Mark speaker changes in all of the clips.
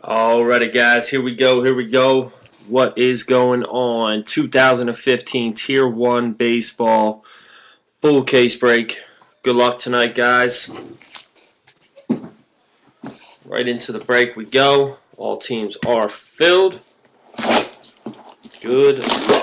Speaker 1: Alrighty, guys, here we go. What is going on? 2015 Tier 1 Baseball full case break. Good luck tonight, guys. Right into the break we go. All teams are filled. Good luck.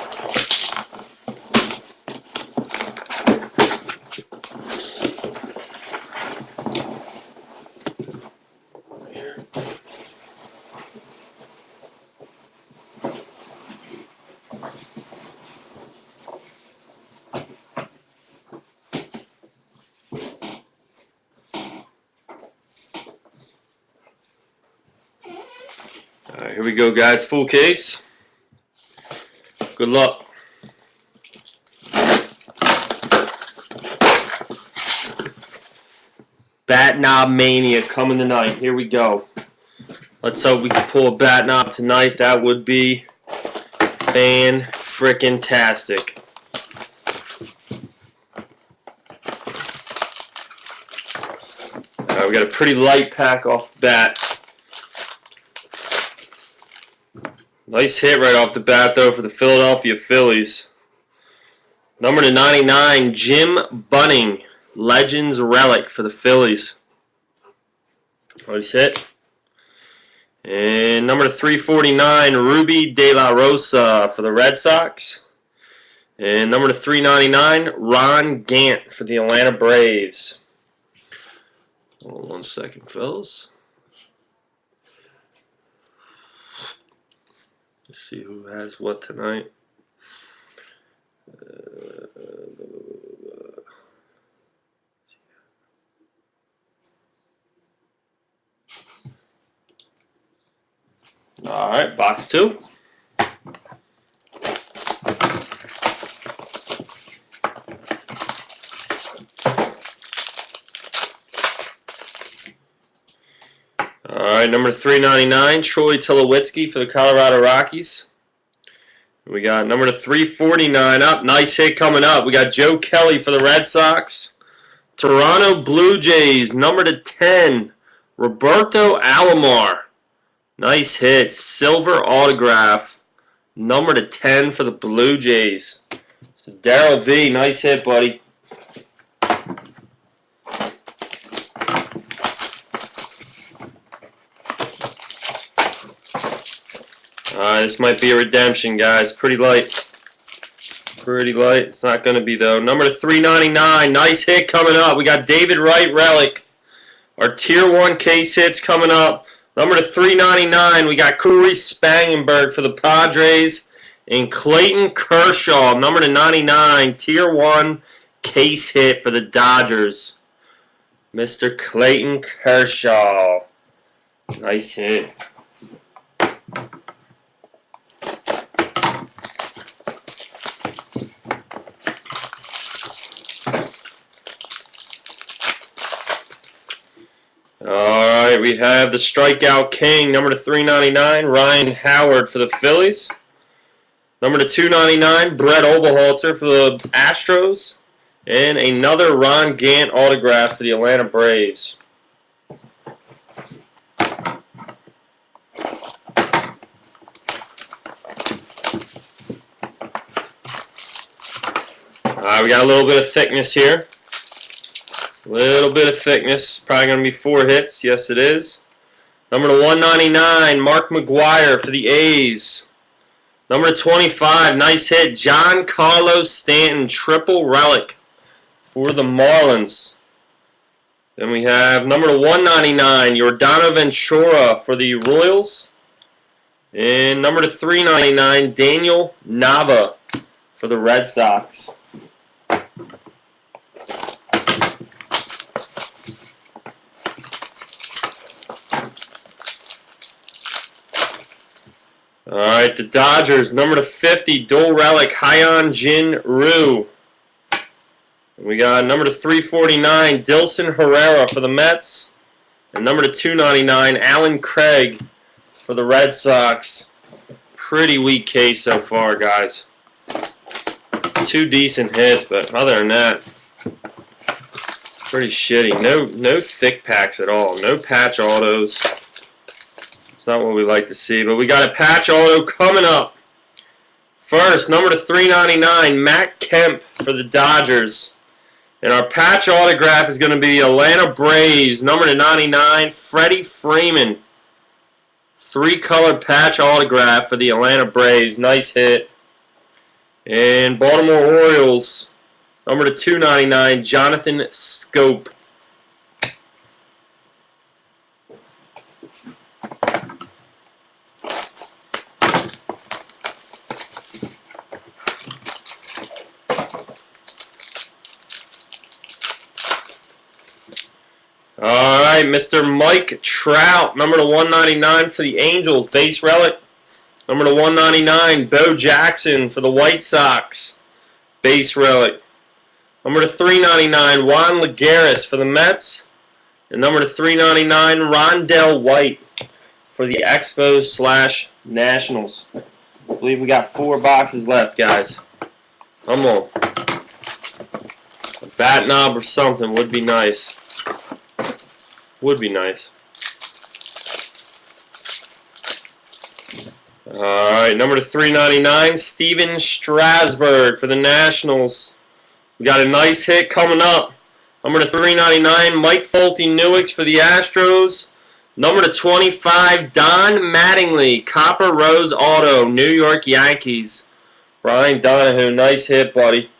Speaker 1: Alright, here we go, guys. Full case. Good luck. Bat knob mania coming tonight. Here we go. Let's hope we can pull a bat knob tonight. That would be fan-frickin-tastic. We got a pretty light pack off the bat. Nice hit right off the bat, though, for the Philadelphia Phillies. Number to 99, Jim Bunning, Legends Relic for the Phillies. Nice hit. And number to 349, Ruby De La Rosa for the Red Sox. And number to 399, Ron Gant for the Atlanta Braves. Hold on 1 second, fellas. Let's see who has what tonight. All right, box 2. All right, number 399, Troy Tulowitzki for the Colorado Rockies. We got number 349 up. Nice hit coming up. We got Joe Kelly for the Red Sox. Toronto Blue Jays, number 10, Roberto Alomar. Nice hit. Silver autograph. Number 10 for the Blue Jays. So Darryl V, nice hit, buddy. This might be a redemption, guys. Pretty light. Pretty light. It's not going to be, though. Number 399. Nice hit coming up. We got David Wright Relic. Our Tier 1 case hits coming up. Number 399. We got Corey Spangenberg for the Padres. And Clayton Kershaw. Number 99. Tier 1 case hit for the Dodgers. Mr. Clayton Kershaw. Nice hit. Alright, we have the strikeout king, number 399, Ryan Howard for the Phillies. Number 299, Brett Oberholzer for the Astros. And another Ron Gant autograph for the Atlanta Braves. Alright, we got a little bit of thickness here. Little bit of thickness. Probably going to be 4 hits. Yes, it is. Number 199, Mark McGwire for the A's. Number 25, nice hit, Giancarlo Stanton, triple relic for the Marlins. Then we have number 199, Yordano Ventura for the Royals. And number 399, Daniel Nava for the Red Sox. Alright, the Dodgers, number 50, dual relic, Hyun Jin Ryu. We got number 349, Dilson Herrera for the Mets. And number 299, Alan Craig for the Red Sox. Pretty weak case so far, guys. 2 decent hits, but other than that, pretty shitty. No thick packs at all. No patch autos. It's not what we like to see, but we got a patch auto coming up. First, number to 399, Matt Kemp for the Dodgers. And our patch autograph is going to be Atlanta Braves, number to 99, Freddie Freeman. 3-color patch autograph for the Atlanta Braves. Nice hit. And Baltimore Orioles, number to 299, Jonathan Schoop. All right, Mr. Mike Trout, number to 199 for the Angels, base relic. Number to 199, Bo Jackson for the White Sox, base relic. Number to 399, Juan Lagares for the Mets. And number to 399, Rondell White for the Expos/Nationals. I believe we got 4 boxes left, guys. Come on. A bat knob or something would be nice. Would be nice. Alright, number to 399, Steven Strasburg for the Nationals. We got a nice hit coming up. Number to 399, Mike Folty-Newicks for the Astros. Number to 25, Don Mattingly, Copper Rose Auto, New York Yankees. Ryan Donahue, nice hit, buddy.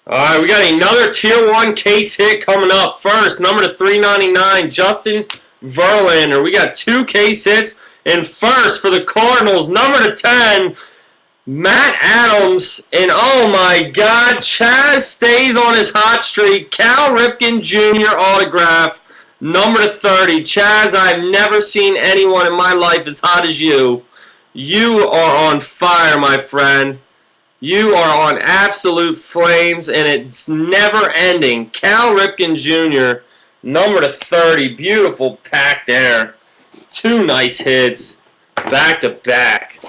Speaker 1: Alright, we got another Tier 1 case hit coming up. First, number to 399, Justin Verlander. We got 2 case hits. And first, for the Cardinals, number to 10, Matt Adams. And oh my God, Chaz stays on his hot streak. Cal Ripken Jr. autograph, number to 30. Chaz, I've never seen anyone in my life as hot as you. You are on fire, my friend. You are on absolute flames, and it's never ending. Cal Ripken Jr., number to 30. Beautiful pack there. 2 nice hits, back to back.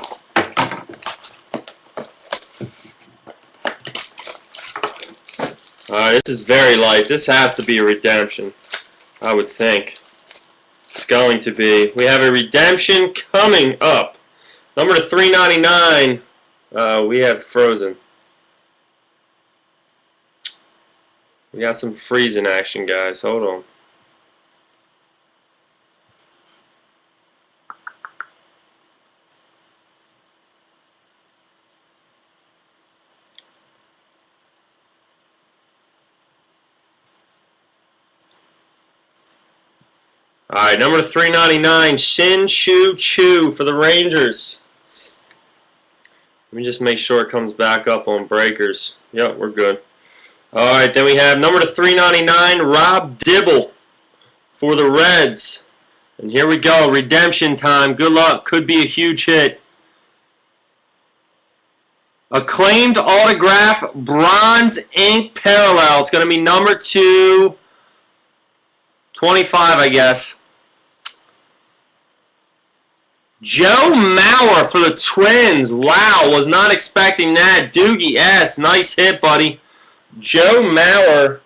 Speaker 1: Alright, this is very light. This has to be a redemption, I would think. It's going to be. We have a redemption coming up. Number to 399. We have Frozen. We got some freezing action, guys. Hold on. Alright, number 399, Shin-Soo Choo for the Rangers. Let me just make sure it comes back up on breakers. Yep, we're good. Alright, then we have number to 399, Rob Dibble for the Reds. And here we go, redemption time. Good luck. Could be a huge hit. Acclaimed autograph, bronze ink parallel. It's going to be number 225, I guess. Joe Mauer for the Twins. Wow, was not expecting that. Doogie S. Nice hit, buddy. Joe Mauer,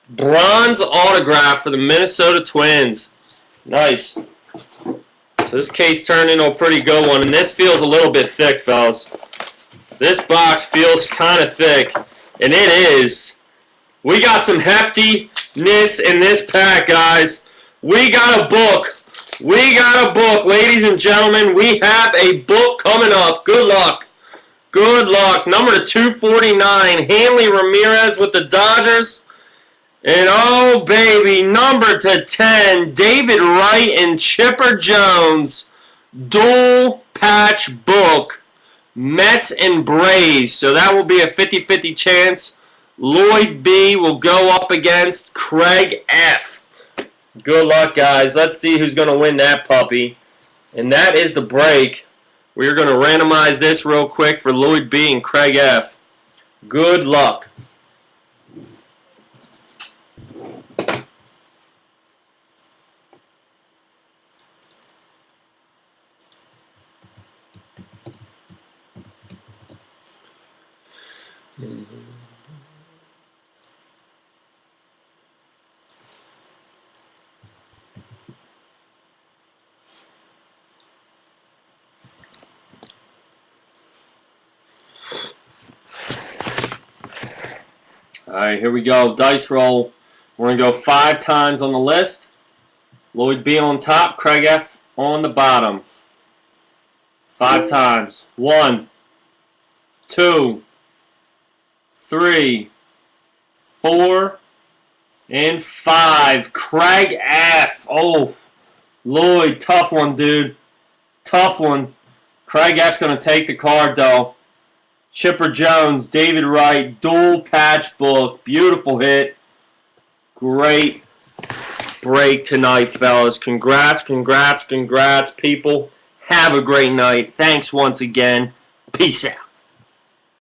Speaker 1: bronze autograph for the Minnesota Twins. Nice. So this case turned into a pretty good one, and this feels a little bit thick, fellas. This box feels kind of thick, and it is. We got some heftiness in this pack, guys. We got a book. We got a book, ladies and gentlemen. We have a book coming up. Good luck. Good luck. Number to 249, Hanley Ramirez with the Dodgers. And oh, baby, number to 10, David Wright and Chipper Jones. Dual patch book, Mets and Braves. So that will be a 50-50 chance. Lloyd B will go up against Craig F. Good luck, guys. Let's see who's going to win that puppy. And that is the break. We're going to randomize this real quick for Lloyd B and Craig F. Good luck. Alright, here we go. Dice roll. We're going to go 5 times on the list. Lloyd B on top, Craig F on the bottom. 5 times. 1, 2, 3, 4, and 5. Craig F. Oh, Lloyd, tough one, dude. Tough one. Craig F's going to take the card, though. Chipper Jones, David Wright, dual patch book. Beautiful hit. Great break tonight, fellas. Congrats, congrats, congrats, people. Have a great night. Thanks once again. Peace out.